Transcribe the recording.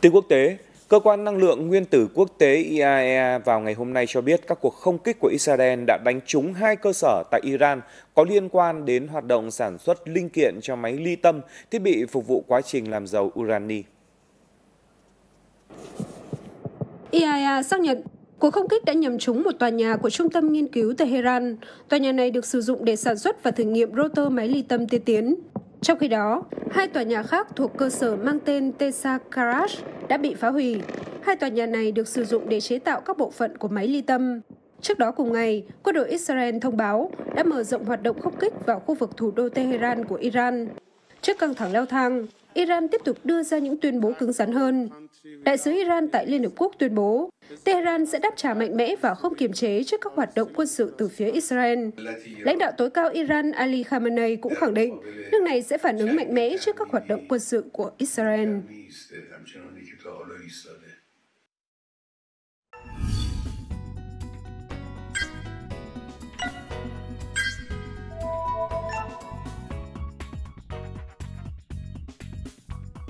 Tin quốc tế, Cơ quan Năng lượng Nguyên tử Quốc tế IAEA vào ngày hôm nay cho biết các cuộc không kích của Israel đã đánh trúng hai cơ sở tại Iran có liên quan đến hoạt động sản xuất linh kiện cho máy ly tâm, thiết bị phục vụ quá trình làm giàu urani. IAEA xác nhận cuộc không kích đã nhắm trúng một tòa nhà của Trung tâm Nghiên cứu Tehran. Tòa nhà này được sử dụng để sản xuất và thử nghiệm rotor máy ly tâm tiên tiến. Trong khi đó, hai tòa nhà khác thuộc cơ sở mang tên Tesa Karash đã bị phá hủy. Hai tòa nhà này được sử dụng để chế tạo các bộ phận của máy ly tâm. Trước đó cùng ngày, quân đội Israel thông báo đã mở rộng hoạt động không kích vào khu vực thủ đô Tehran của Iran. Trước căng thẳng leo thang, Iran tiếp tục đưa ra những tuyên bố cứng rắn hơn. Đại sứ Iran tại Liên Hợp Quốc tuyên bố Tehran sẽ đáp trả mạnh mẽ và không kiềm chế trước các hoạt động quân sự từ phía Israel. Lãnh đạo tối cao Iran Ali Khamenei cũng khẳng định nước này sẽ phản ứng mạnh mẽ trước các hoạt động quân sự của Israel.